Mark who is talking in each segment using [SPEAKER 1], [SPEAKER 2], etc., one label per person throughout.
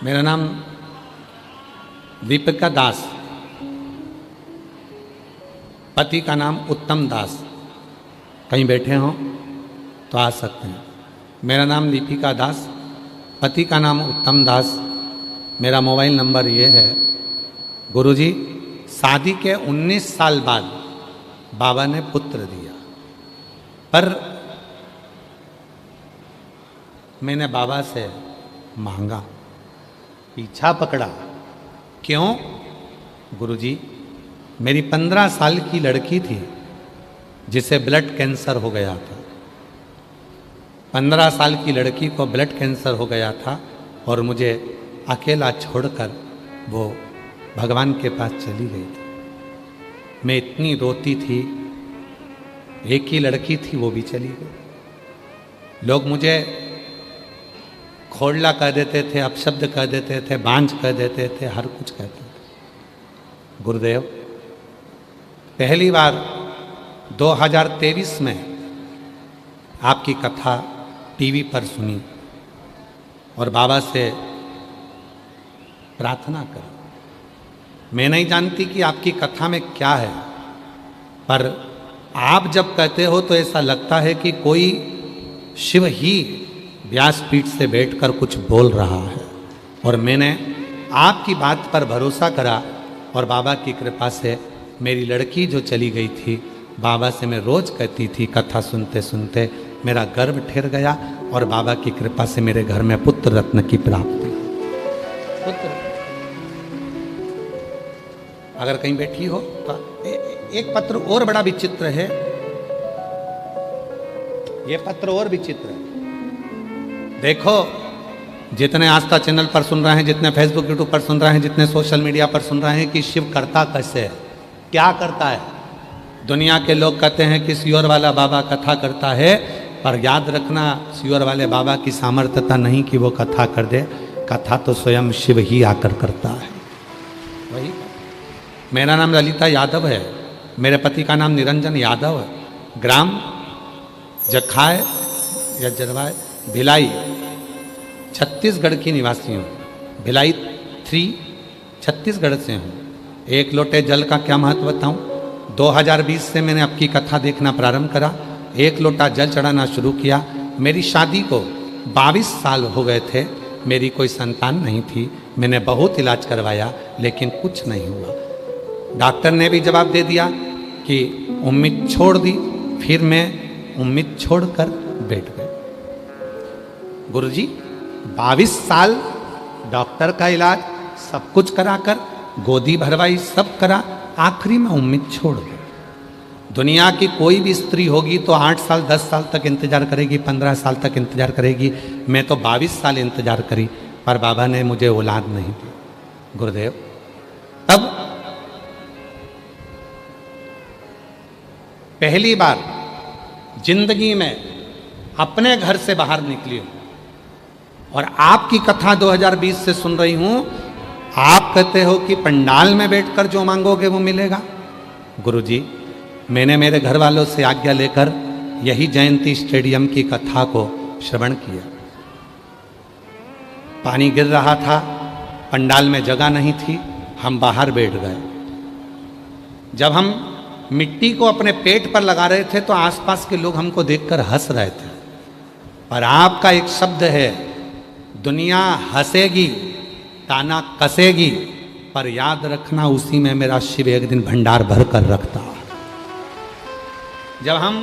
[SPEAKER 1] मेरा नाम दीपिका दास, पति का नाम उत्तम दास। कहीं बैठे हों तो आ सकते हैं। मेरा नाम दीपिका दास, पति का नाम उत्तम दास। मेरा मोबाइल नंबर ये है। गुरुजी, शादी के 19 साल बाद बाबा ने पुत्र दिया, पर मैंने बाबा से मांगा, पीछा पकड़ा। क्यों? गुरुजी, मेरी 15 साल की लड़की थी जिसे ब्लड कैंसर हो गया था। 15 साल की लड़की को ब्लड कैंसर हो गया था और मुझे अकेला छोड़कर वो भगवान के पास चली गई थी। मैं इतनी रोती थी, एक ही लड़की थी, वो भी चली गई। लोग मुझे खोड़ला कह देते थे, अपशब्द कह देते थे, बांझ कह देते थे, हर कुछ कहते थे। गुरुदेव, पहली बार 2023 में आपकी कथा टीवी पर सुनी और बाबा से प्रार्थना करी। मैं नहीं जानती कि आपकी कथा में क्या है, पर आप जब कहते हो तो ऐसा लगता है कि कोई शिव ही व्यासपीठ से बैठकर कुछ बोल रहा है। और मैंने आपकी बात पर भरोसा करा और बाबा की कृपा से मेरी लड़की जो चली गई थी, बाबा से मैं रोज़ कहती थी, कथा सुनते सुनते मेरा गर्भ ठहर गया और बाबा की कृपा से मेरे घर में पुत्र रत्न की प्राप्ति। पुत्र अगर कहीं बैठी हो तो एक पत्र और बड़ा विचित्र है। ये पत्र और विचित्र है। देखो, जितने आस्था चैनल पर सुन रहे हैं, जितने फेसबुक यूट्यूब पर सुन रहे हैं, जितने सोशल मीडिया पर सुन रहे हैं कि शिव करता कैसे है, क्या करता है। दुनिया के लोग कहते हैं कि सियोर वाला बाबा कथा करता है, पर याद रखना, सियोर वाले बाबा की सामर्थ्यता नहीं कि वो कथा कर दे। कथा तो स्वयं शिव ही आकर करता है। वही, मेरा नाम ललिता यादव है, मेरे पति का नाम निरंजन यादव है, ग्राम जखाय या जरवाय, भिलाई, छत्तीसगढ़ की निवासी हूँ। भिलाई 3 छत्तीसगढ़ से हूँ। एक लोटे जल का क्या महत्व बताऊँ? 2020 से मैंने आपकी कथा देखना प्रारंभ करा, एक लोटा जल चढ़ाना शुरू किया। मेरी शादी को 22 साल हो गए थे, मेरी कोई संतान नहीं थी। मैंने बहुत इलाज करवाया लेकिन कुछ नहीं हुआ। डॉक्टर ने भी जवाब दे दिया कि उम्मीद छोड़ दी। फिर मैं उम्मीद छोड़कर बैठ गया। गुरुजी, 22 साल डॉक्टर का इलाज सब कुछ कराकर, गोदी भरवाई, सब करा, आखिरी में उम्मीद छोड़ गई। दुनिया की कोई भी स्त्री होगी तो 8 साल 10 साल तक इंतजार करेगी, 15 साल तक इंतजार करेगी। मैं तो 22 साल इंतजार करी, पर बाबा ने मुझे औलाद नहीं दी। गुरुदेव, तब पहली बार जिंदगी में अपने घर से बाहर निकली हूं और आपकी कथा 2020 से सुन रही हूं। आप कहते हो कि पंडाल में बैठकर जो मांगोगे वो मिलेगा। गुरुजी, मैंने मेरे घर वालों से आज्ञा लेकर यही जयंती स्टेडियम की कथा को श्रवण किया। पानी गिर रहा था, पंडाल में जगह नहीं थी, हम बाहर बैठ गए। जब हम मिट्टी को अपने पेट पर लगा रहे थे तो आसपास के लोग हमको देखकर हंस रहे थे, पर आपका एक शब्द है, दुनिया हंसेगी, ताना कसेगी, पर याद रखना उसी में मेरा शिव एक दिन भंडार भर कर रखता। जब हम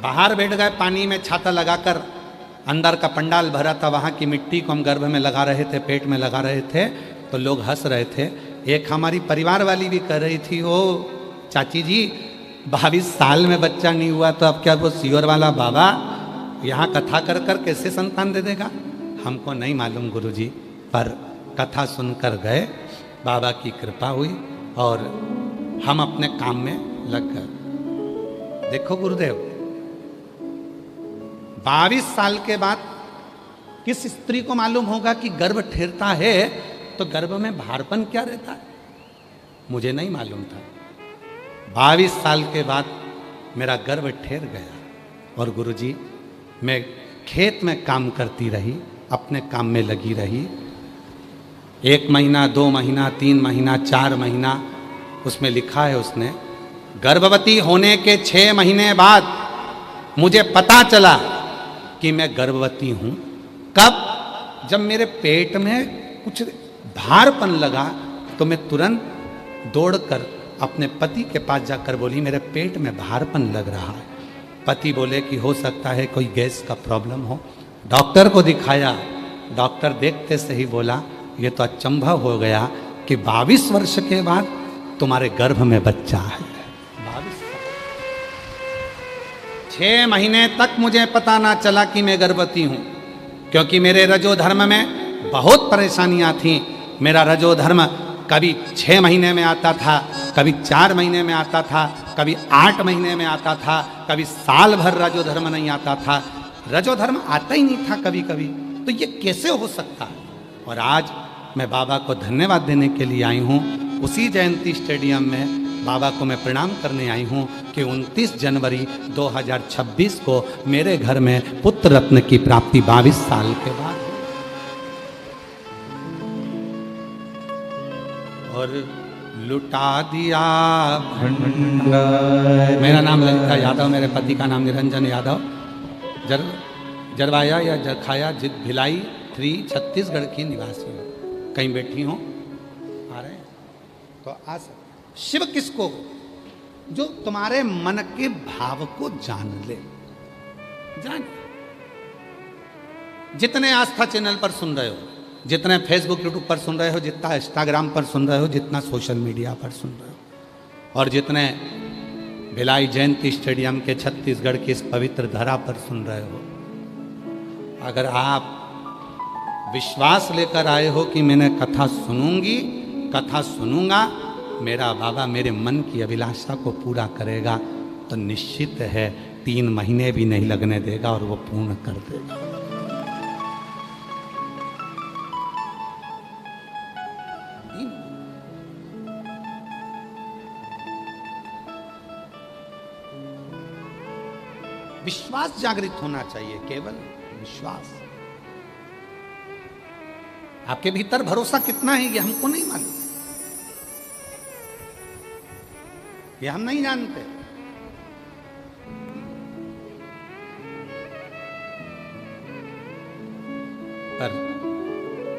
[SPEAKER 1] बाहर बैठ गए, पानी में छाता लगाकर, अंदर का पंडाल भरा था, वहाँ की मिट्टी को हम गर्भ में लगा रहे थे, पेट में लगा रहे थे, तो लोग हंस रहे थे। एक हमारी परिवार वाली भी कह रही थी, ओ चाची जी, 22 साल में बच्चा नहीं हुआ तो अब क्या वो सियोर वाला बाबा यहाँ कथा कर कर कैसे संतान दे देगा? हमको नहीं मालूम गुरुजी, पर कथा सुनकर गए, बाबा की कृपा हुई और हम अपने काम में लग गए। देखो गुरुदेव, 22 साल के बाद किस स्त्री को मालूम होगा कि गर्भ ठहरता है तो गर्भ में भारपन क्या रहता है? मुझे नहीं मालूम था। 22 साल के बाद मेरा गर्भ ठहर गया और गुरुजी, मैं खेत में काम करती रही, अपने काम में लगी रही 1 महीना, 2 महीना, 3 महीना, 4 महीना, उसमें लिखा है उसने, गर्भवती होने के 6 महीने बाद मुझे पता चला कि मैं गर्भवती हूं। कब? जब मेरे पेट में कुछ भारपन लगा तो मैं तुरंत दौड़कर अपने पति के पास जाकर बोली मेरे पेट में भारपन लग रहा है। पति बोले कि हो सकता है कोई गैस का प्रॉब्लम हो। डॉक्टर को दिखाया, डॉक्टर देखते से ही बोला ये तो अचंभव हो गया कि 22 वर्ष के बाद तुम्हारे गर्भ में बच्चा है। 6 महीने तक मुझे पता ना चला कि मैं गर्भवती हूं, क्योंकि मेरे रजोधर्म में बहुत परेशानियां थीं। मेरा रजोधर्म कभी 6 महीने में आता था, कभी 4 महीने में आता था, कभी 8 महीने में आता था, कभी साल भर रजोधर्म नहीं आता था। रजोधर्म आता ही नहीं था कभी कभी। तो ये कैसे हो सकता है? और आज मैं बाबा को धन्यवाद देने के लिए आई हूँ। उसी जयंती स्टेडियम में बाबा को मैं प्रणाम करने आई हूँ कि 29 जनवरी 2026 को मेरे घर में पुत्र रत्न की प्राप्ति 22 साल के बाद। और लुटा दिया भंडार। मेरा नाम ललिता यादव, मेरे पति का नाम निरंजन यादव। जरवाया या जरखाया भिलाई 3 छत्तीसगढ़ की निवासी हूँ। कहीं बैठी हूँ, आ रहे हैं तो आ सकते। शिव किसको? जो तुम्हारे मन के भाव को जान ले। जान, जितने आस्था चैनल पर सुन रहे हो, जितने फेसबुक यूट्यूब पर सुन रहे हो, जितना इंस्टाग्राम पर सुन रहे हो, जितना सोशल मीडिया पर सुन रहे हो, और जितने भिलाई जयंती स्टेडियम के छत्तीसगढ़ की इस पवित्र धरा पर सुन रहे हो, अगर आप विश्वास लेकर आए हो कि मैंने कथा सुनूंगी, कथा सुनूंगा, मेरा बाबा मेरे मन की अभिलाषा को पूरा करेगा, तो निश्चित है 3 महीने भी नहीं लगने देगा और वो पूर्ण कर देगा। विश्वास जागृत होना चाहिए, केवल विश्वास। आपके भीतर भरोसा कितना है ये हमको नहीं मालूम, ये हम नहीं जानते। पर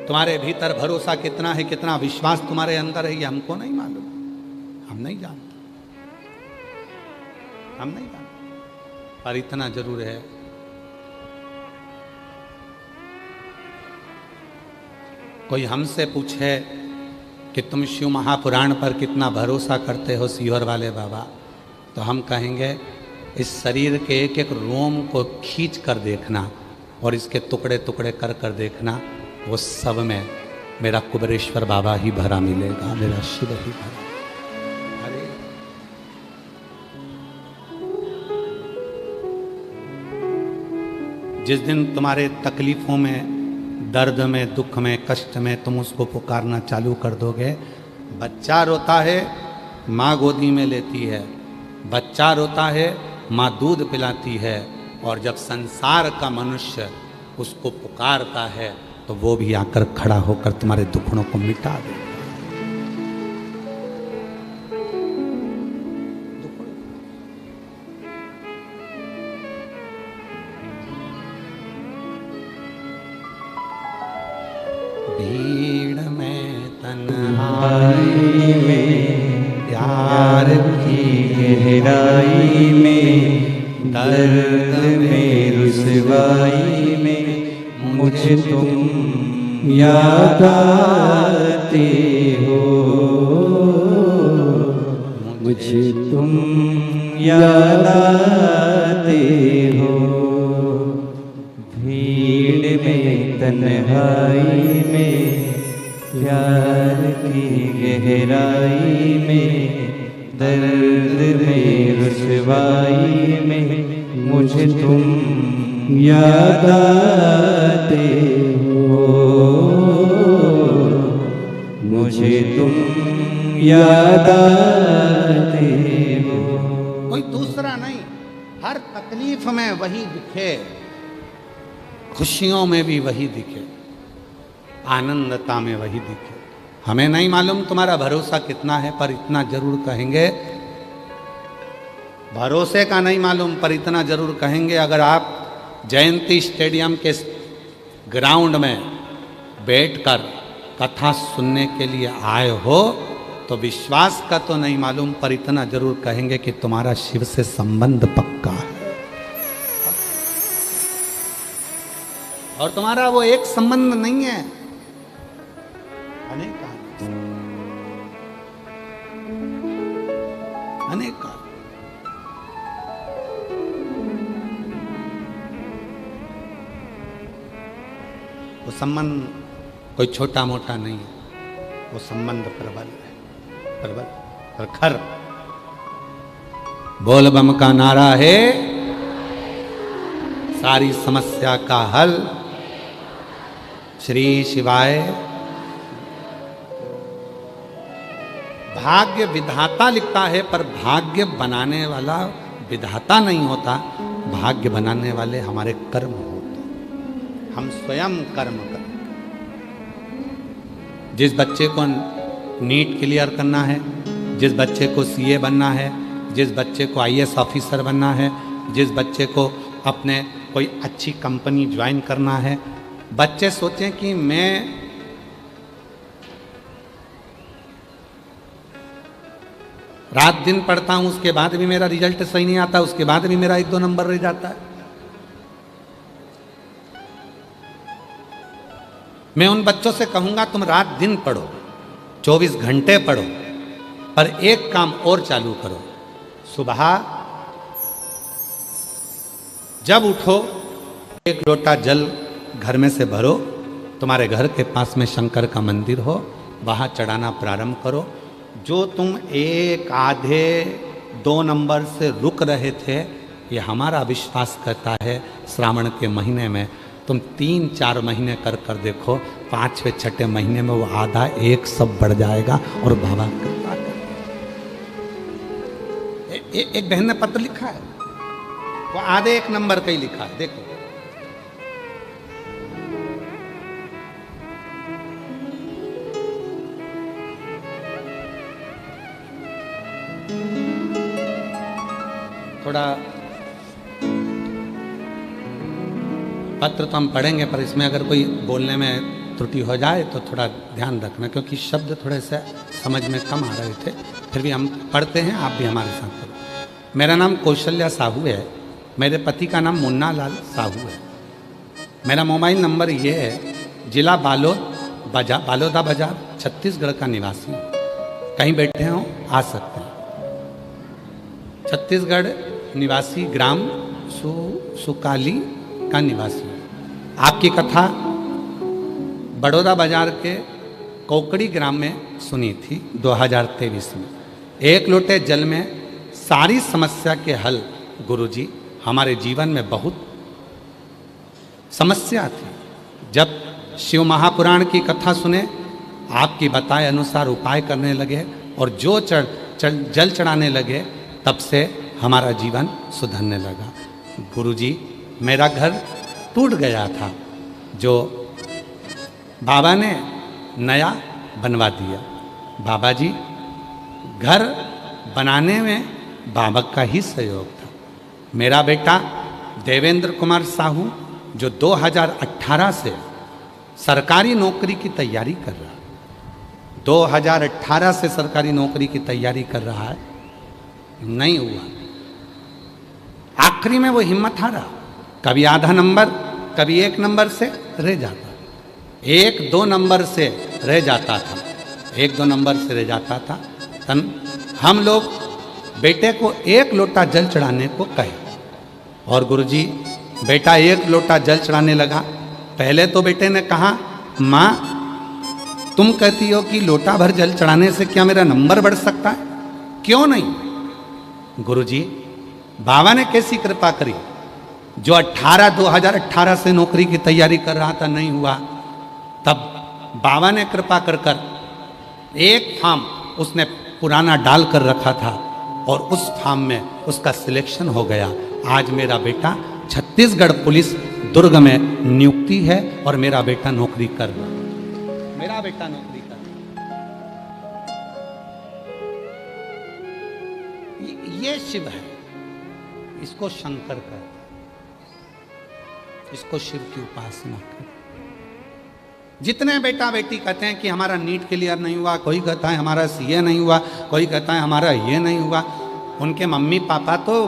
[SPEAKER 1] तुम्हारे भीतर भरोसा कितना है, कितना विश्वास तुम्हारे अंदर है, ये हमको नहीं मालूम, हम नहीं जानते, हम नहीं जानते। पर इतना जरूर है, कोई हमसे पूछे कि तुम शिव महापुराण पर कितना भरोसा करते हो सीहोर वाले बाबा, तो हम कहेंगे इस शरीर के एक एक रोम को खींच कर देखना और इसके टुकड़े टुकड़े कर कर देखना, वो सब में मेरा कुबेरेश्वर बाबा ही भरा मिलेगा, मेरा शिव ही भरा। अरे जिस दिन तुम्हारे तकलीफों में, दर्द में, दुख में, कष्ट में तुम उसको पुकारना चालू कर दोगे, बच्चा रोता है माँ गोदी में लेती है, बच्चा रोता है माँ दूध पिलाती है, और जब संसार का मनुष्य उसको पुकारता है तो वो भी आकर खड़ा होकर तुम्हारे दुखड़ों को मिटा देगा। भीड़ में तन्हाई में, प्यार की गहराई में, दर्द में, रुसवाई में, मुझे तुम याद आते हो, मुझे तुम याद आते हो। भीड़ में तन्हाई में, प्यार की गहराई में, दर्द में, रुसवाई में, मुझे तुम याद आते हो, मुझे तुम याद आते हो। कोई दूसरा नहीं, हर तकलीफ में वही दिखे, खुशियों में भी वही दिखे। आनंदता में वही दिखे। हमें नहीं मालूम तुम्हारा भरोसा कितना है, पर इतना जरूर कहेंगे, भरोसे का नहीं मालूम पर इतना जरूर कहेंगे, अगर आप जयंती स्टेडियम के ग्राउंड में बैठकर कथा सुनने के लिए आए हो तो विश्वास का तो नहीं मालूम, पर इतना जरूर कहेंगे कि तुम्हारा शिव से संबंध पक्का है। और तुम्हारा वो एक संबंध नहीं है, अनेक अनेक। वो संबंध कोई छोटा मोटा नहीं है, वो संबंध प्रबल है, प्रबल प्रखर। बोल बम का नारा है सारी समस्या का हल। श्री शिवाय। भाग्य विधाता लिखता है, पर भाग्य बनाने वाला विधाता नहीं होता, भाग्य बनाने वाले हमारे कर्म होते। हम स्वयं कर्म करते। जिस बच्चे को नीट क्लियर करना है, जिस बच्चे को सीए बनना है, जिस बच्चे को आईएएस ऑफिसर बनना है, जिस बच्चे को अपने कोई अच्छी कंपनी ज्वाइन करना है, बच्चे सोचें कि मैं रात दिन पढ़ता हूं, उसके बाद भी मेरा रिजल्ट सही नहीं आता, उसके बाद भी मेरा 1-2 नंबर रह जाता है। मैं उन बच्चों से कहूंगा तुम रात दिन पढ़ो, 24 घंटे पढ़ो, पर एक काम और चालू करो। सुबह जब उठो, एक लोटा जल घर में से भरो, तुम्हारे घर के पास में शंकर का मंदिर हो, वहां चढ़ाना प्रारंभ करो। जो तुम 1, आधे, 2 नंबर से रुक रहे थे, ये हमारा विश्वास करता है श्रावण के महीने में तुम 3-4 महीने कर कर देखो, 5वें 6ठे महीने में वो आधा 1 सब बढ़ जाएगा और बाबा कृपा कर। एक बहन ने पत्र लिखा है, वो आधे 1 नंबर का ही लिखा है, देखो। थोड़ा पत्र तो हम पढ़ेंगे, पर इसमें अगर कोई बोलने में त्रुटि हो जाए तो थोड़ा ध्यान रखना, क्योंकि शब्द थोड़े से समझ में कम आ रहे थे। फिर भी हम पढ़ते हैं, आप भी हमारे साथ पढ़ो। मेरा नाम कौशल्या साहू है, मेरे पति का नाम मुन्ना लाल साहू है। मेरा मोबाइल नंबर ये है, जिला बालोदा बाजार, छत्तीसगढ़ का निवासी। कहीं बैठे हों आ सकते हैं। छत्तीसगढ़ निवासी, ग्राम सुकाली का निवासी। आपकी कथा बड़ौदा बाजार के कोकड़ी ग्राम में सुनी थी 2023 में। 1 लोटे जल में सारी समस्या के हल। गुरुजी, हमारे जीवन में बहुत समस्या थी। जब शिव महापुराण की कथा सुने, आपकी बताए अनुसार उपाय करने लगे और जो जल चढ़ाने लगे, तब से हमारा जीवन सुधरने लगा। गुरुजी, मेरा घर टूट गया था, जो बाबा ने नया बनवा दिया। बाबा जी, घर बनाने में बाबा का ही सहयोग था। मेरा बेटा देवेंद्र कुमार साहू, जो 2018 से सरकारी नौकरी की तैयारी कर रहा है, 2018 से सरकारी नौकरी की तैयारी कर रहा है, नहीं हुआ। आखिरी में वो हिम्मत हारा, कभी आधा नंबर, कभी 1 नंबर से रह जाता, 1-2 नंबर से रह जाता था, 1-2 नंबर से रह जाता था। तन हम लोग बेटे को 1 लोटा जल चढ़ाने को कहे, और गुरुजी, बेटा 1 लोटा जल चढ़ाने लगा। पहले तो बेटे ने कहा, माँ तुम कहती हो कि लोटा भर जल चढ़ाने से क्या मेरा नंबर बढ़ सकता है? क्यों नहीं? गुरुजी, बाबा ने कैसी कृपा करी? जो 2018 से नौकरी की तैयारी कर रहा था, नहीं हुआ, तब बाबा ने कृपा कर कर एक फार्म उसने पुराना डाल कर रखा था, और उस फार्म में उसका सिलेक्शन हो गया। आज मेरा बेटा छत्तीसगढ़ पुलिस दुर्ग में नियुक्ति है, और मेरा बेटा नौकरी कर रहा है। मेरा बेटा नौकरी कर, ये शिव है, इसको शंकर कहते हैं, इसको शिव की उपासना कर। जितने बेटा बेटी कहते हैं कि हमारा नीट क्लियर नहीं हुआ, कोई कहता है हमारा सीए नहीं हुआ, कोई कहता है हमारा ये नहीं हुआ, उनके मम्मी पापा तो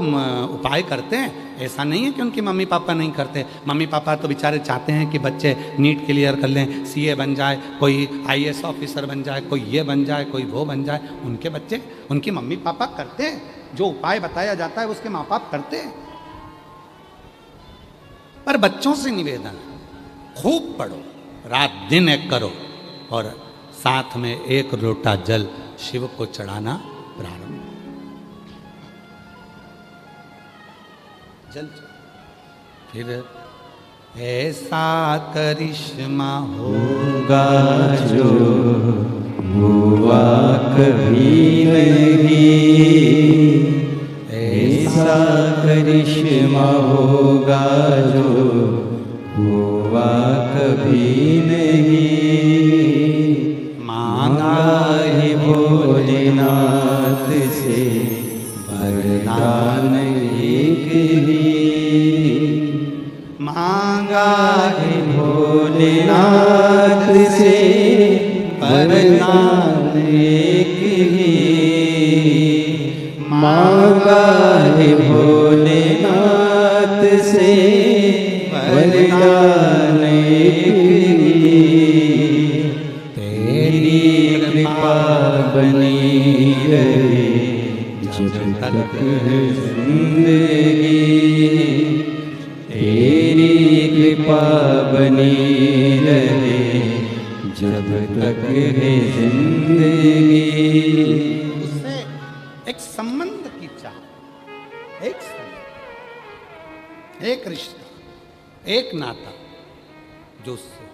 [SPEAKER 1] उपाय करते हैं। ऐसा नहीं है कि उनके मम्मी पापा नहीं करते। मम्मी पापा तो बेचारे चाहते हैं कि बच्चे नीट क्लियर कर लें, सीए बन जाए, कोई आईएएस ऑफिसर बन जाए, कोई ये बन जाए, कोई वो बन जाए। उनके बच्चे, उनकी मम्मी पापा करते हैं, जो उपाय बताया जाता है उसके माँ बाप करते हैं। पर बच्चों से निवेदन, खूब पढ़ो, रात दिन एक करो, और साथ में एक लोटा जल शिव को चढ़ाना प्रारंभ। जल फिर ऐसा करिश्मा
[SPEAKER 2] होगा जो हुआ कभी नहीं, ऐसा करिश्मा होगा जो हुआ कभी नहीं। मांगा है भोलेनाथ से वरदान एक ही, मांगा है भोलेनाथ से वरदान एक ही, मांगा है भोलेनाथ से वरदान एक ही। तेरी कृपा बनी रहे जब तक है जिंदगी, तेरी कृपा बनी रहे जब तक है जिंदगी।
[SPEAKER 1] उससे एक संबंध की चाह, एक रिश्ता, एक नाता जो उससे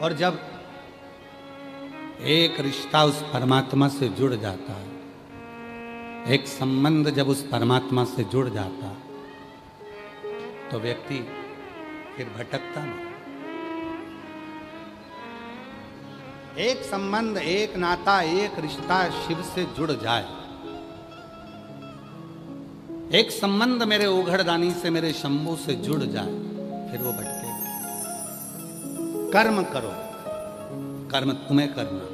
[SPEAKER 1] और जब एक रिश्ता उस परमात्मा से जुड़ जाता है, एक संबंध जब उस परमात्मा से जुड़ जाता तो व्यक्ति फिर भटकता नहीं। एक संबंध, एक नाता, एक रिश्ता शिव से जुड़ जाए, एक संबंध मेरे ओघड़दानी से, मेरे शंभू से जुड़ जाए, फिर वो भटकेगा। कर्म करो, कर्म तुम्हें करना।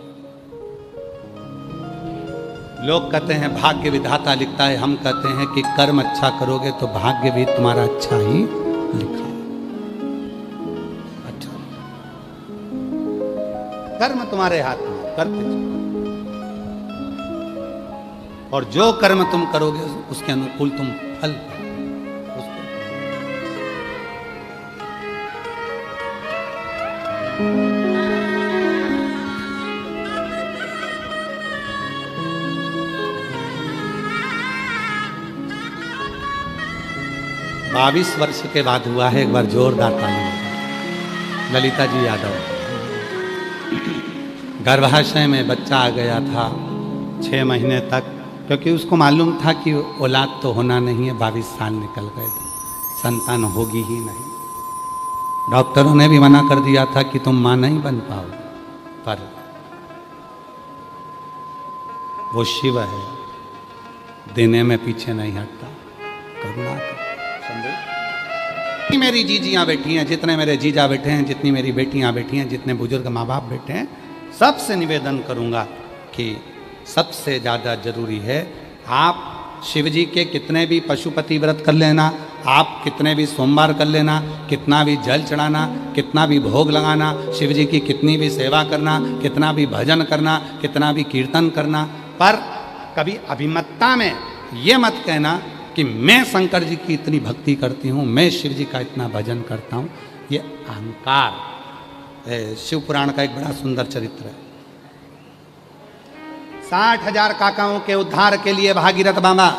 [SPEAKER 1] लोग कहते हैं भाग्य विधाता लिखता है, हम कहते हैं कि कर्म अच्छा करोगे तो भाग्य भी तुम्हारा अच्छा ही लिखा। अच्छा, कर्म तुम्हारे हाथ में, करते जाओ, और जो कर्म तुम करोगे उसके अनुकूल तुम फल पाओगे। 22 वर्ष के बाद हुआ है। एक बार जोरदार ताली। ललिता जी यादव, गर्भाशय में बच्चा आ गया था 6 महीने तक, क्योंकि उसको मालूम था कि औलाद तो होना नहीं है। 22 साल निकल गए थे, संतान होगी ही नहीं। डॉक्टरों ने भी मना कर दिया था कि तुम मां नहीं बन पाओगे, पर वो शिव है, देने में पीछे नहीं हटता। करुणा कर, समझे? मेरी जीजियां बैठी हैं, जितने मेरे जीजा बैठे हैं, जितनी मेरी बेटियां बैठी हैं, जितने बुजुर्ग माँ बाप बैठे हैं, सबसे निवेदन करूंगा कि सबसे ज़्यादा जरूरी है आप शिव जी के कितने भी पशुपति व्रत कर लेना, आप कितने भी सोमवार कर लेना, कितना भी जल चढ़ाना, कितना भी भोग लगाना, शिव जी की कितनी भी सेवा करना, कितना भी भजन करना, कितना भी कीर्तन करना, पर कभी अभिमतता में ये मत कहना कि मैं शंकर जी की इतनी भक्ति करती हूँ, मैं शिव जी का इतना भजन करता हूँ। ये अहंकार। शिव पुराण का एक बड़ा सुंदर चरित्र है। 60,000 काकाओं के उद्धार के लिए भागीरथ बाबा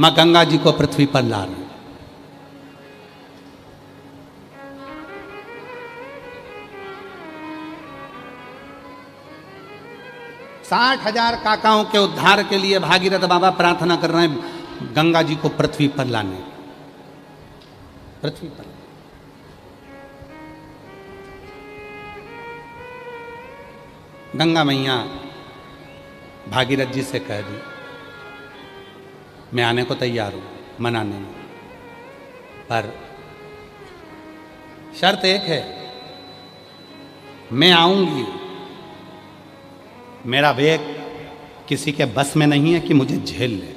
[SPEAKER 1] मां गंगा जी को पृथ्वी पर ला रहे। साठ 60,000 काकाओं के उद्धार के लिए भागीरथ बाबा प्रार्थना कर रहे हैं गंगा जी को पृथ्वी पर लाने। पृथ्वी पर। गंगा मैया भागीरथ जी से कह दी मैं आने को तैयार हूं, मनाने में, पर शर्त एक है, मैं आऊंगी, मेरा वेग किसी के बस में नहीं है कि मुझे झेल ले।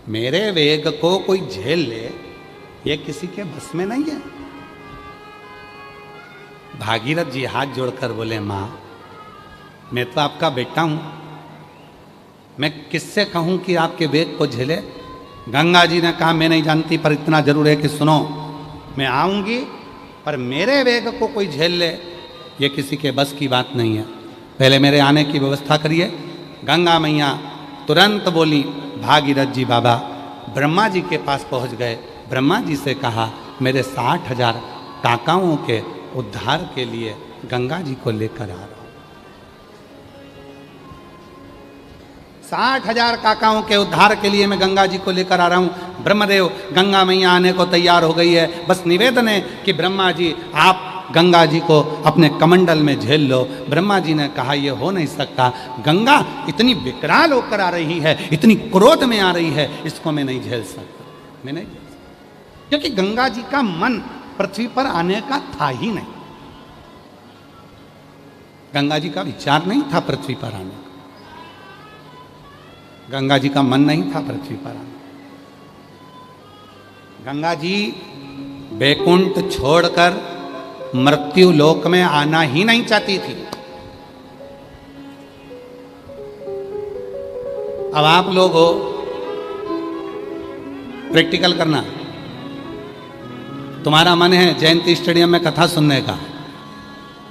[SPEAKER 1] मेरे वेग को कोई झेल ले ये किसी के बस में नहीं है। भागीरथ जी हाथ जोड़कर बोले मां, मैं तो आपका बेटा हूं, मैं किससे कहूं कि आपके वेग को झेले। गंगा जी ने कहा मैं नहीं जानती, पर इतना जरूर है कि सुनो, मैं आऊंगी, पर मेरे वेग को कोई झेल ले ये किसी के बस की बात नहीं है, पहले मेरे आने की व्यवस्था करिए। गंगा मैया तुरंत बोली, भागीरथ जी बाबा ब्रह्मा जी के पास पहुंच गए, ब्रह्मा जी से कहा मेरे 60,000 काकाओं के उद्धार के लिए गंगा जी को लेकर आ रहा हूं। 60,000 काकाओं के उद्धार के लिए मैं गंगा जी को लेकर आ रहा हूं। ब्रह्मदेव, गंगा मैया आने को तैयार हो गई है, बस निवेदन है कि ब्रह्मा जी आप गंगा जी को अपने कमंडल में झेल लो। ब्रह्मा जी ने कहा यह हो नहीं सकता, गंगा इतनी विकराल होकर आ रही है, इतनी क्रोध में आ रही है, इसको मैं नहीं झेल सकता, मैं नहीं झेल सकता, क्योंकि गंगा जी का मन पृथ्वी पर आने का था ही नहीं। गंगा जी का विचार नहीं था पृथ्वी पर आने का, गंगा जी का मन नहीं था पृथ्वी पर आने। गंगा जी बैकुंठ छोड़कर मृत्यु लोक में आना ही नहीं चाहती थी। अब आप लोग हो, प्रैक्टिकल करना, तुम्हारा मन है जयंती स्टेडियम में कथा सुनने का,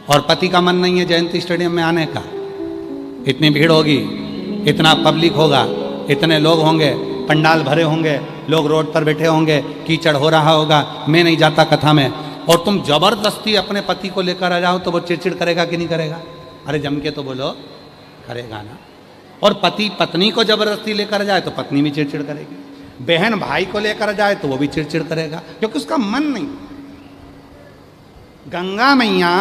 [SPEAKER 1] और पति का मन नहीं है जयंती स्टेडियम में आने का। इतनी भीड़ होगी, इतना पब्लिक होगा, इतने लोग होंगे, पंडाल भरे होंगे, लोग रोड पर बैठे होंगे, कीचड़ हो रहा होगा, मैं नहीं जाता कथा में, और तुम जबरदस्ती अपने पति को लेकर आ जाओ तो वो चिड़चिड़ करेगा कि नहीं करेगा? अरे जम के तो बोलो, करेगा ना। और पति पत्नी को जबरदस्ती लेकर जाए तो पत्नी भी चिड़चिड़ करेगी, बहन भाई को लेकर जाए तो वो भी चिड़चिड़ करेगा, क्योंकि उसका मन नहीं। गंगा मैया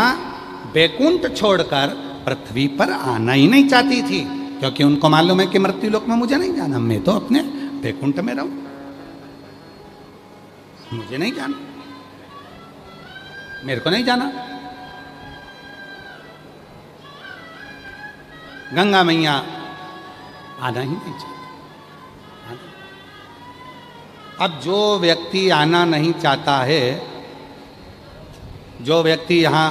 [SPEAKER 1] बैकुंठ छोड़कर पृथ्वी पर आना ही नहीं चाहती थी, क्योंकि उनको मालूम है कि मृत्यु लोक में मुझे नहीं जाना, मैं तो अपने बैकुंठ में रहूं, मुझे नहीं जाना, मेरे को नहीं जाना। गंगा मैया आना ही नहीं चाहती। अब जो व्यक्ति आना नहीं चाहता है, जो व्यक्ति यहाँ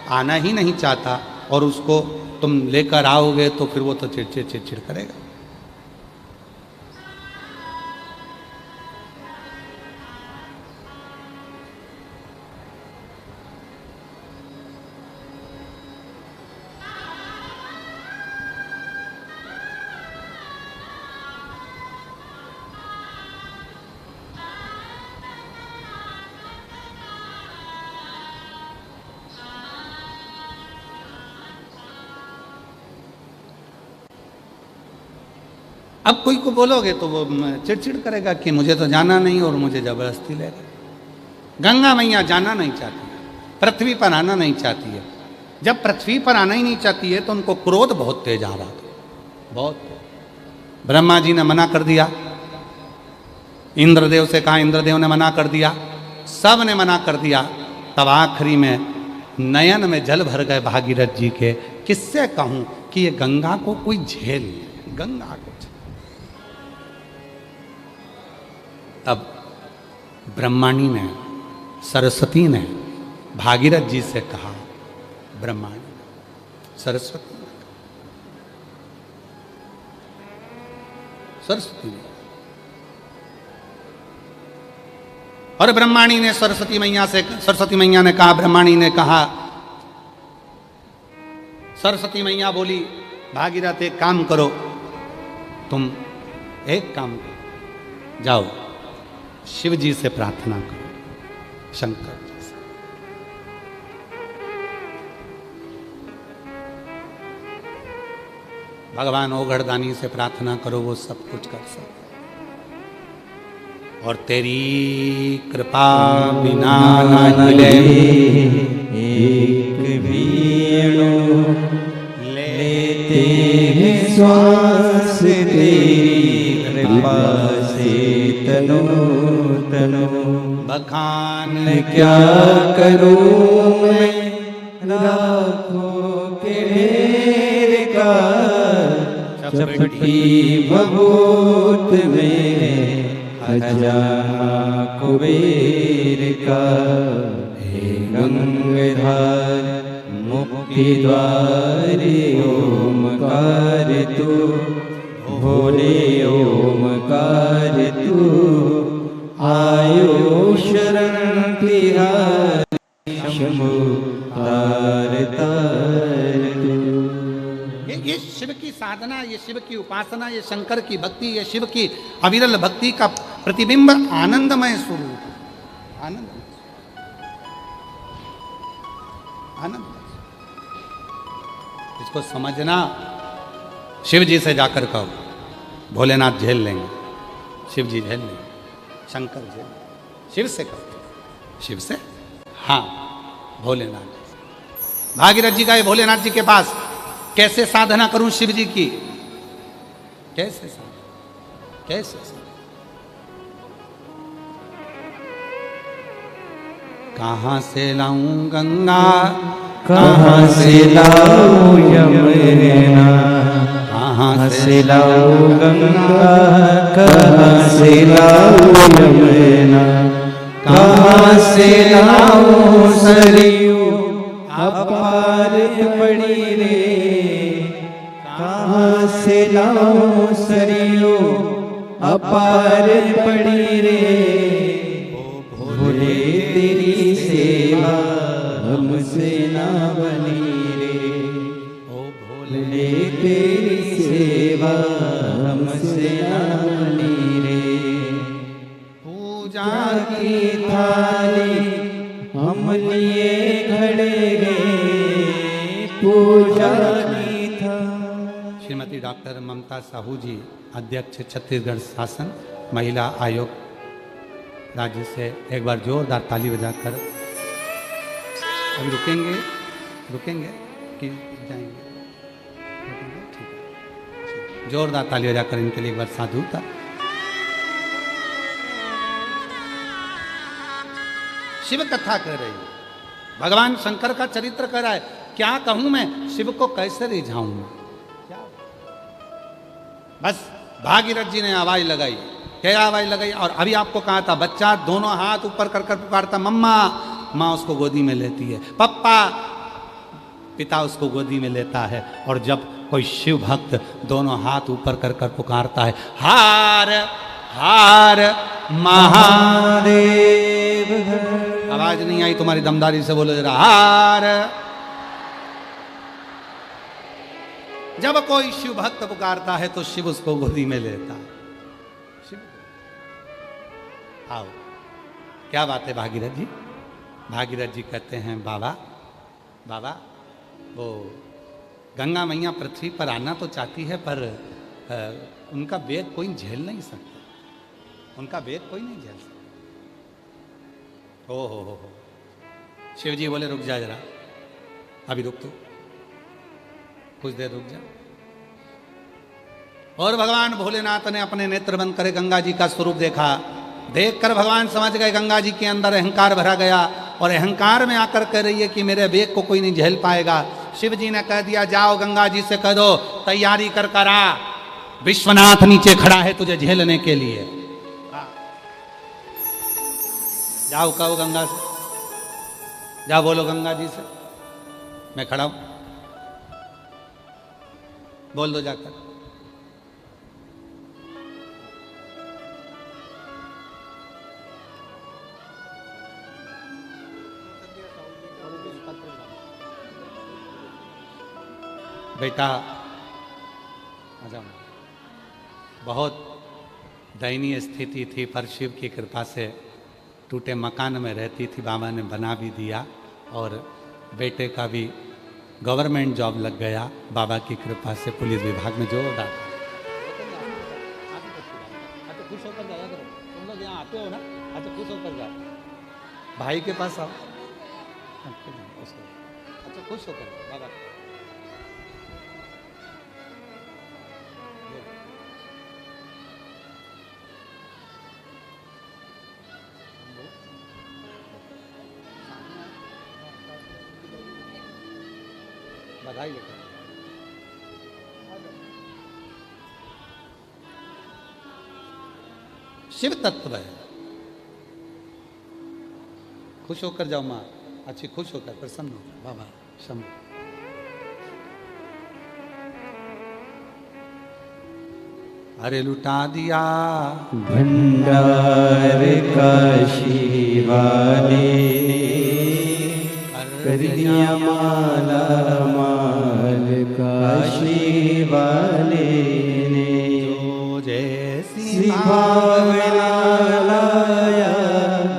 [SPEAKER 1] आना ही नहीं चाहता और उसको तुम लेकर आओगे तो फिर वो तो चिड़चिड़ चिड़चिड़ करेगा। अब कोई को बोलोगे तो वो चिड़चिड़ करेगा कि मुझे तो जाना नहीं और मुझे जबरदस्ती ले गए। गंगा मैया जाना नहीं चाहती है, पृथ्वी पर आना नहीं चाहती है। जब पृथ्वी पर आना ही नहीं चाहती है तो उनको क्रोध बहुत तेज आ रहा था, बहुत। ब्रह्मा जी ने मना कर दिया, इंद्रदेव से कहा, इंद्रदेव ने मना कर दिया, सब ने मना कर दिया। तब आखिरी में नयन में जल भर गए भागीरथ जी के, किससे कहूं कि ये गंगा को कोई झेल ले, गंगा को। तब ब्रह्माणी ने, सरस्वती ने भागीरथ जी से कहा, ब्रह्माणी, सरस्वती ने, सरस्वती ने, और ब्रह्माणी ने सरस्वती मैया से, सरस्वती मैया ने कहा, ब्रह्माणी ने कहा, सरस्वती मैया बोली, भागीरथ एक काम करो, तुम एक काम करो, जाओ शिव जी से प्रार्थना करो, शंकर जी से। भगवान ओघड़दानी से प्रार्थना करो, वो सब कुछ कर सकते। और तेरी कृपा बिना ना हिले
[SPEAKER 2] एक भी अणु लेते हैं श्वास तेरी कृपा से तनो तनो।
[SPEAKER 1] बखान
[SPEAKER 2] क्या करूं मैं लाखों के ढेर का, चपटी भभूत में खजाना कुबेर का। हे गंगाधर मुक्ति द्वार ओमकार तू, भोले ओमकार तू। आयो शरण तिहारी शंभु तार तार तू।
[SPEAKER 1] ये शिव की साधना, ये शिव की उपासना, ये शंकर की भक्ति, ये शिव की अविरल भक्ति का प्रतिबिंब आनंदमय स्वरूप। आनंद आनंद इसको समझना। शिव जी से जाकर कहो भोलेनाथ झेल लेंगे, शिव जी झेल लेंगे, शंकर झेल लेंगे। शिव से कहो, शिव से, हाँ भोलेनाथ। भागीरथ जी गए भोलेनाथ जी के पास, कैसे साधना करूं शिव जी की, कैसे साधना, कैसे साधना? कहां से लाऊं गंगा,
[SPEAKER 2] कहाँ से लाऊं यमुना, कहाँ से लाऊं गंगा, कहाँ से लाऊं यमुना, कहाँ से लाऊं सरयू अपार पड़ी रे। कहाँ से लाऊं सरयू अपार पड़ी रे। भोले तेरी सेवा हमसे ना बनी रे।
[SPEAKER 1] ओ भोले
[SPEAKER 2] तेरी सेवा हमसे ना बनी रे।
[SPEAKER 1] पूजा
[SPEAKER 2] की थाली हम लिए खड़े गए, पूजा की थाली।
[SPEAKER 1] श्रीमती डॉक्टर ममता साहू जी, अध्यक्ष छत्तीसगढ़ शासन महिला आयोग राज्य से एक बार जोरदार ताली बजाकर, अभी रुकेंगे रुकेंगे कि जाएंगे? रुकेंगे? ठीक है, जोरदार ताली बजाकर इनके लिए एक बार साधुता। शिव कथा कर रही है, भगवान शंकर का चरित्र कर रहा है। क्या कहूं मैं, शिव को कैसे रिझाऊं? क्या बस भागीरथ जी ने आवाज लगाई, क्या आवाज लगाई? और अभी आपको कहा था, बच्चा दोनों हाथ ऊपर कर कर पुकारता मम्मा, माँ उसको गोदी में लेती है, पप्पा, पिता उसको गोदी में लेता है। और जब कोई शिव भक्त दोनों हाथ ऊपर कर कर पुकारता है, हार हार महादेव। आवाज नहीं आई तुम्हारी, दमदारी से बोलो जरा, हार। जब कोई शिव भक्त पुकारता है तो शिव उसको गोदी में लेता है। शिव, आओ, क्या बात है भागीरथ जी? भागीरथ जी कहते हैं, बाबा बाबा, वो गंगा मैया पृथ्वी पर आना तो चाहती है, पर उनका वेग कोई झेल नहीं सकता, उनका वेग कोई नहीं झेल सकता। हो। शिव जी बोले रुक जा जरा, अभी रुक, तू कुछ देर रुक जा। और भगवान भोलेनाथ ने अपने नेत्र बंद करे गंगा जी का स्वरूप देखा। देखकर भगवान समझ गए गंगा जी के अंदर अहंकार भरा गया, और अहंकार में आकर कह रही है कि मेरे वेग को कोई नहीं झेल पाएगा। शिव जी ने कह दिया, जाओ गंगा जी से कह दो तैयारी कर कर आ, विश्वनाथ नीचे खड़ा है तुझे झेलने के लिए। जाओ कहो गंगा से, जाओ बोलो गंगा जी से मैं खड़ा हूं, बोल दो जाकर। बेटा आ जाओ। बहुत दयनीय स्थिति थी, पर शिव की कृपा से टूटे मकान में रहती थी, बाबा ने बना भी दिया, और बेटे का भी गवर्नमेंट जॉब लग गया बाबा की कृपा से, पुलिस विभाग में जोरदार। खुश होकर जाया करो, तुम लोग यहाँ आते होगा। भाई के पास आओ। अच्छा खुश होकर बाबा बधाई लेकर शिव तत्व है। खुश होकर जाओ माँ, अच्छी खुश होकर प्रसन्न हो बाबा शंभु। अरे लुटा दिया
[SPEAKER 2] भंडार काशी वाले कर दिया माला माल काशी वाले ने,
[SPEAKER 1] जो जैसी
[SPEAKER 2] भावना लाया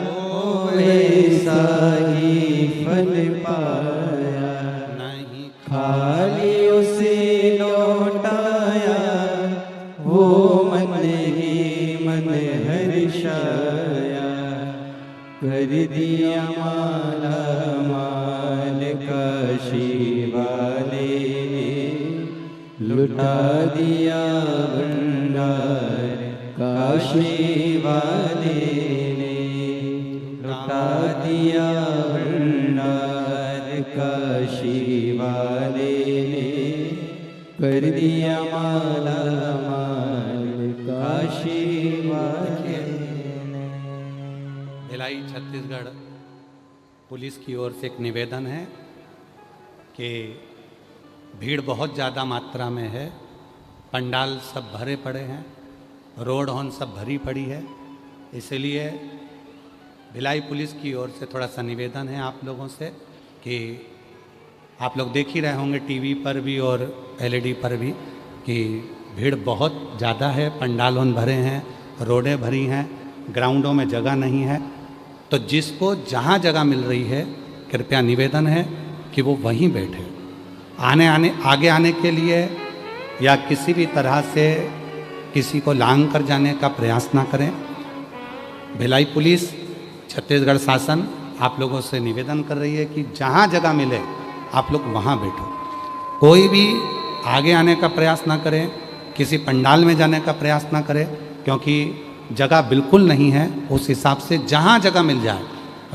[SPEAKER 2] वो वैसा ही फल पाया,
[SPEAKER 1] नहीं
[SPEAKER 2] खाली उसे लौटाया वो मन ही मन हर्षाया, कर दिया माला माल काशी वाले ने, लुटा दिया भंडार काशी वाले ने, लुटा दिया भंडार काशी वाले ने, कर दिया माला माल काशी वाले ने।
[SPEAKER 1] भिलाई छत्तीसगढ़ पुलिस की ओर से एक निवेदन है कि भीड़ बहुत ज़्यादा मात्रा में है, पंडाल सब भरे पड़े हैं, रोड हॉर्न सब भरी पड़ी है, इसलिए भिलाई पुलिस की ओर से थोड़ा सा निवेदन है आप लोगों से कि आप लोग देख ही रहे होंगे टीवी पर भी और एलईडी पर भी कि भीड़ बहुत ज़्यादा है, पंडाल हॉर्न भरे हैं, रोडें भरी हैं, ग्राउंडों में जगह नहीं है। तो जिसको जहाँ जगह मिल रही है कृपया निवेदन है कि वो वहीं बैठे। आगे आने के लिए या किसी भी तरह से किसी को लांघ कर जाने का प्रयास ना करें। भिलाई पुलिस छत्तीसगढ़ शासन आप लोगों से निवेदन कर रही है कि जहाँ जगह मिले आप लोग वहाँ बैठो। कोई भी आगे आने का प्रयास ना करें, किसी पंडाल में जाने का प्रयास ना करें, क्योंकि जगह बिल्कुल नहीं है। उस हिसाब से जहाँ जगह मिल जाए,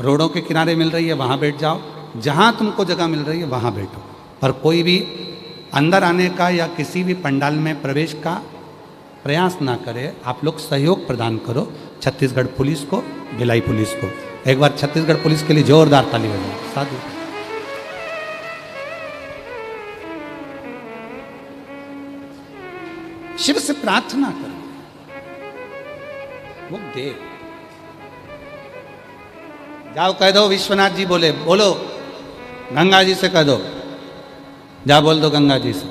[SPEAKER 1] रोडों के किनारे मिल रही है वहाँ बैठ जाओ, जहाँ तुमको जगह मिल रही है वहाँ बैठो, पर कोई भी अंदर आने का या किसी भी पंडाल में प्रवेश का प्रयास ना करे। आप लोग सहयोग प्रदान करो छत्तीसगढ़ पुलिस को, भिलाई पुलिस को। एक बार छत्तीसगढ़ पुलिस के लिए जोरदार ताली बजाओ। साधु शिव से प्रार्थना करो, वो दे। जाओ कह दो विश्वनाथ जी बोले, बोलो गंगा जी से कह दो, जा बोल दो गंगा जी से,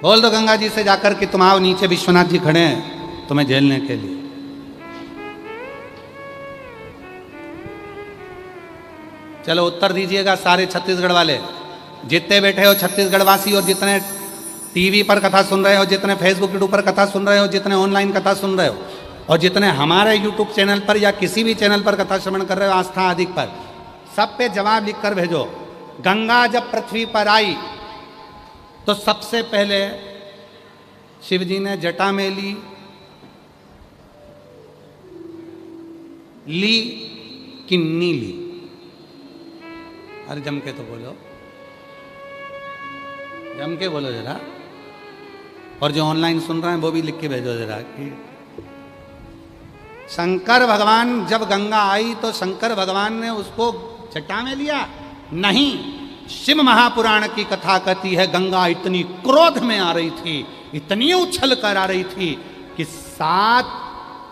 [SPEAKER 1] बोल दो गंगा जी से जाकर कि तुम आओ नीचे, विश्वनाथ जी खड़े हैं तुम्हें झेलने के लिए। चलो उत्तर दीजिएगा सारे छत्तीसगढ़ वाले, जितने बैठे हो छत्तीसगढ़ वासी, और जितने टीवी पर कथा सुन रहे हो, जितने फेसबुक यूट्यूब पर कथा सुन रहे हो, जितने ऑनलाइन कथा सुन रहे हो, और जितने हमारे यूट्यूब चैनल पर या किसी भी चैनल पर कथा श्रवण कर रहे हो आस्था अधिक पर, सब पे जवाब लिख कर भेजो। गंगा जब पृथ्वी पर आई तो सबसे पहले शिव जी ने जटा में ली कि नी ली? अरे जम के तो बोलो, जम के बोलो जरा। और जो ऑनलाइन सुन रहे हैं वो भी लिख के भेजो जरा कि शंकर भगवान जब गंगा आई तो शंकर भगवान ने उसको जटा में लिया? नहीं, शिव महापुराण की कथा कहती है गंगा इतनी क्रोध में आ रही थी, इतनी उछल कर आ रही थी कि 7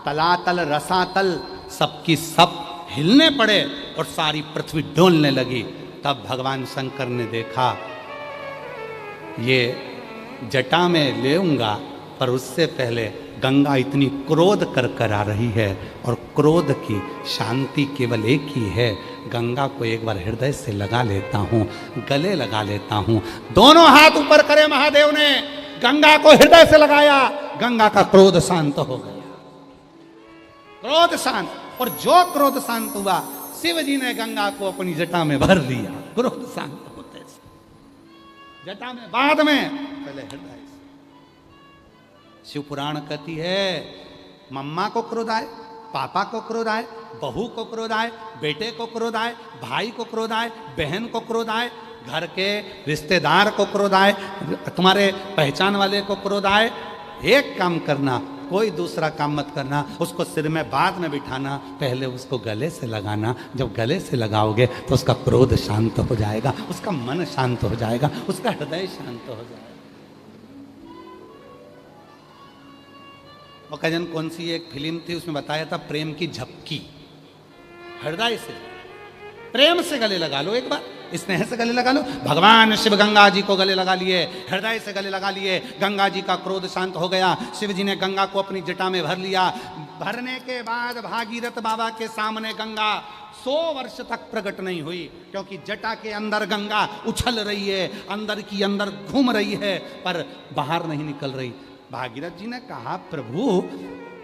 [SPEAKER 1] तलातल रसातल सबकी सब हिलने पड़े और सारी पृथ्वी डोलने लगी। तब भगवान शंकर ने देखा ये जटा में लेऊंगा, पर उससे पहले गंगा इतनी क्रोध कर आ रही है और क्रोध की शांति केवल एक ही है। गंगा को एक बार हृदय से लगा लेता हूँ, गले लगा लेता हूँ। दोनों हाथ ऊपर करे महादेव ने, गंगा को हृदय से लगाया, गंगा का क्रोध शांत हो गया। क्रोध शांत। और जो क्रोध शांत हुआ, शिव जी ने गंगा को अपनी जटा में भर लिया। क्रोध शांत होते से जटा में, बाद में पहले हृदय से। शिव पुराण कहती है मम्मा को क्रोध आए, पापा को क्रोध आए, बहू को क्रोध आए, बेटे को क्रोध आए, भाई को क्रोध आए, बहन को क्रोध आए, घर के रिश्तेदार को क्रोध आए, तुम्हारे पहचान वाले को क्रोध आए, एक काम करना, कोई दूसरा काम मत करना, उसको सिर में बाद में बिठाना, पहले उसको गले से लगाना। जब गले से लगाओगे तो उसका क्रोध शांत हो जाएगा, उसका मन शांत हो जाएगा, उसका हृदय शांत हो जाएगा। वो कजन कौन सी एक फिल्म थी, उसमें बताया था प्रेम की झपकी। हृदय से प्रेम से गले लगा लो, एक बार स्नेह से गले लगा लो। भगवान शिव गंगा जी को गले लगा लिए, हृदय से गले लगा लिए, गंगा जी का क्रोध शांत हो गया। शिव जी ने गंगा को अपनी जटा में भर लिया। भरने के बाद भागीरथ बाबा के सामने गंगा 100 वर्ष तक प्रकट नहीं हुई, क्योंकि जटा के अंदर गंगा उछल रही है, अंदर की अंदर घूम रही है, पर बाहर नहीं निकल रही। भागीरथ जी ने कहा प्रभु,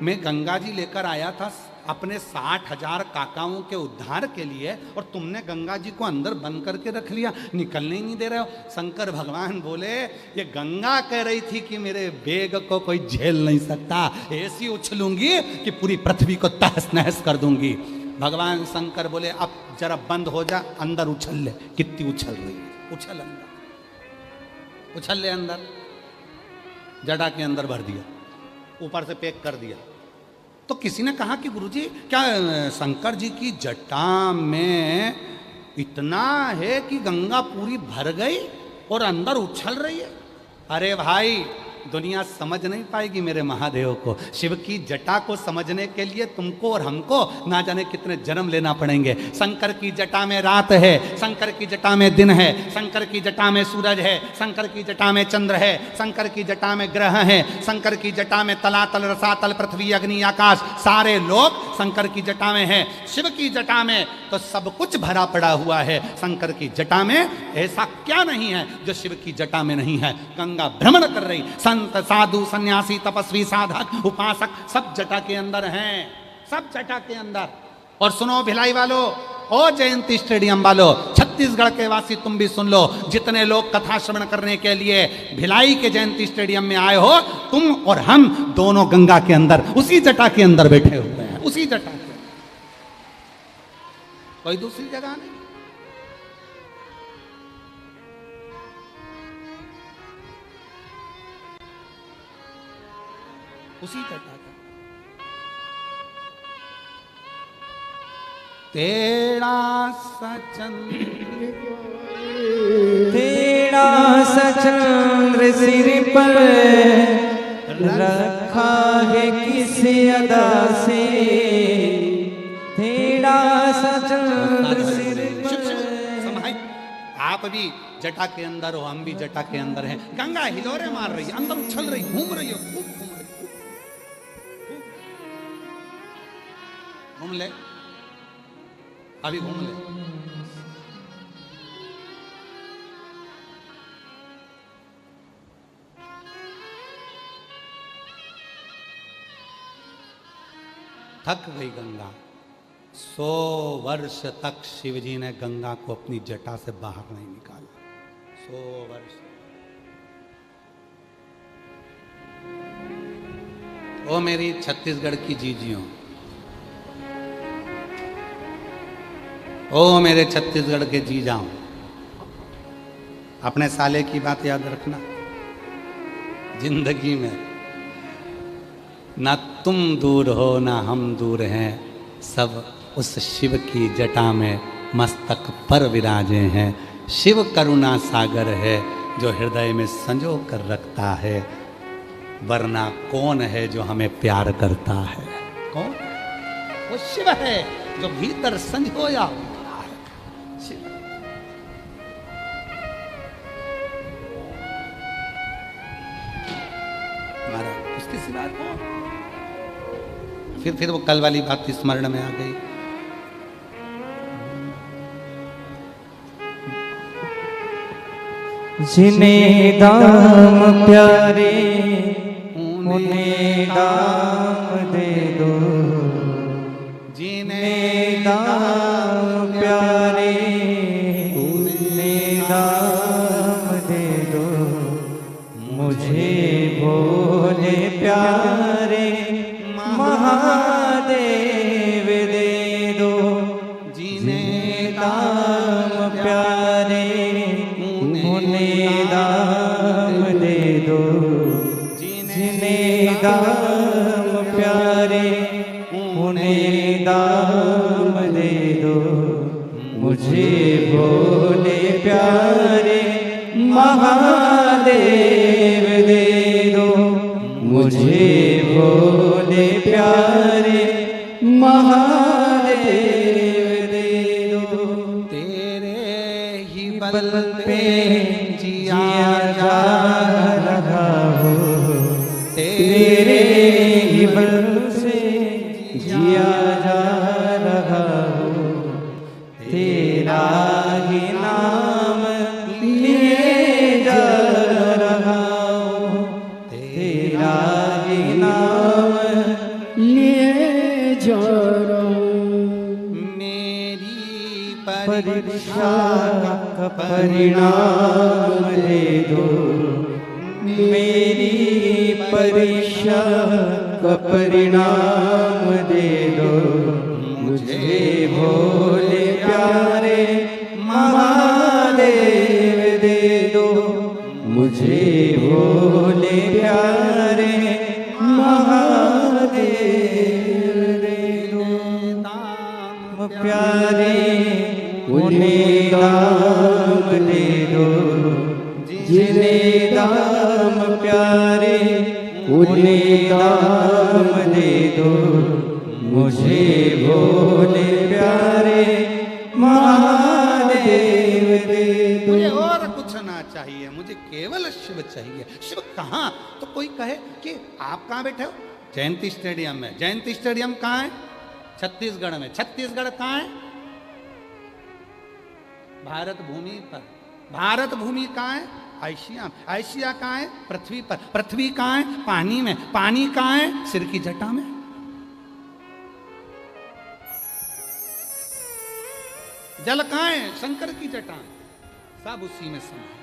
[SPEAKER 1] मैं गंगा जी लेकर आया था अपने 60,000 काकाओं के उद्धार के लिए, और तुमने गंगा जी को अंदर बंद करके रख लिया, निकलने ही नहीं दे रहे हो। शंकर भगवान बोले ये गंगा कह रही थी कि मेरे वेग को कोई झेल नहीं सकता, ऐसी उछलूंगी कि पूरी पृथ्वी को तहस नहस कर दूंगी। भगवान शंकर बोले अब जरा बंद हो जा, अंदर उछल ले। कितनी उछल रही है, उछल अंदर, उछल ले अंदर। जटा के अंदर भर दिया, ऊपर से पैक कर दिया। तो किसी ने कहा कि गुरुजी क्या शंकर जी की जटा में इतना है कि गंगा पूरी भर गई और अंदर उछल रही है? अरे भाई, दुनिया समझ नहीं पाएगी मेरे महादेव को। शिव की जटा को समझने के लिए तुमको और हमको ना जाने कितने जन्म लेना पड़ेंगे। शंकर की जटा में रात है, शंकर की जटा में दिन है, शंकर की जटा में सूरज है, शंकर की जटा में चंद्र है, शंकर की जटा में ग्रह है, शंकर की जटा में तलातल रसातल पृथ्वी अग्नि आकाश सारे लोग शंकर की जटा में है। शिव की जटा में तो सब कुछ भरा पड़ा हुआ है। शंकर की जटा में ऐसा क्या नहीं है जो शिव की जटा में नहीं है। गंगा भ्रमण कर रही, संत साधु सन्यासी तपस्वी साधक उपासक सब जटा के अंदर हैं, सब जटा के अंदर। और सुनो भिलाई वालों, ओ जयंती स्टेडियम वालों, छत्तीसगढ़ के वासी तुम भी सुन लो, जितने लोग कथा श्रवण करने के लिए भिलाई के जयंती स्टेडियम में आए हो, तुम और हम दोनों गंगा के अंदर, उसी जटा के अंदर बैठे हुए हैं, उसी जटा के, कोई दूसरी जगह नहीं। उसी जटा का। तेरा सचंद्र,
[SPEAKER 2] तेरा सचंद्र सिर पर रखा है किस अदा से, तेरा सचंद्र सिर पर।
[SPEAKER 1] आप भी जटा के अंदर हो, हम भी जटा के अंदर हैं। गंगा हिलोरे मार रही है, अंदर उछल रही, घूम रही हो, खूब घूम रही, घूम ले, अभी घूम ले। थक गई गंगा। 100 वर्ष तक शिवजी ने गंगा को अपनी जटा से बाहर नहीं निकाला। 100 वर्ष। ओ मेरी छत्तीसगढ़ की जीजियों, ओ मेरे छत्तीसगढ़ के जीजाओं, अपने साले की बात याद रखना। जिंदगी में ना तुम दूर हो ना हम दूर हैं, सब उस शिव की जटा में मस्तक पर विराजे हैं। शिव करुणा सागर है जो हृदय में संजो कर रखता है, वरना कौन है जो हमें प्यार करता है? कौन? वो शिव है जो भीतर संजोया हुआ है। शिव। महाराज उसके सिवा कौन? फिर वो कल वाली बात स्मरण में आ गई।
[SPEAKER 2] जिन्हें दाम प्यारे उन्हें दाम दे दो, दाम प्यारे तूने दाम दे दो मुझे भोले प्यारे महादेव दे दो
[SPEAKER 1] जीने
[SPEAKER 2] दाम प्यारे तूने दाम दे दो जीने दाम प्यारे तूने दाम दे दो मुझे भोले प्यारे महादेव दे दो मुझे भोले प्यारे महादेव दे दो
[SPEAKER 1] तेरे ही
[SPEAKER 2] बल पे जिया जा रहा हो तेरे ही बल से जिया जा रहा हो तेरा ही नाम लिए जा रहा हो तेरा ही नाम लिए जा रहा हूँ
[SPEAKER 1] मेरी
[SPEAKER 2] परीक्षा का परिणाम दे दो मेरी परीक्षा का परिणाम दे दो मुझे भोले प्यारे महादेव दे दो मुझे भोले प्यारे महादेव दे दो दाम प्यारे उन्हें दाम दे दो जिन्हें दाम प्यारे उन्हें दाम दे दो मुझे भोले प्यारे महादेव दे दो
[SPEAKER 1] मुझे और कुछ ना चाहिए, मुझे केवल शिव चाहिए। शिव कहाँ? तो कोई कहे कि आप कहाँ बैठे हो? जयंती स्टेडियम में। जयंती स्टेडियम कहाँ है? छत्तीसगढ़ में। छत्तीसगढ़ कहाँ है? भारत भूमि पर। भारत भूमि कहाँ है? एशिया। एशिया कहाँ है? पृथ्वी पर। पृथ्वी कहाँ है? पानी में। पानी कहाँ है? सिर की जटा में। जल कहाँ है? शंकर की जटा। सब उसी में समाये।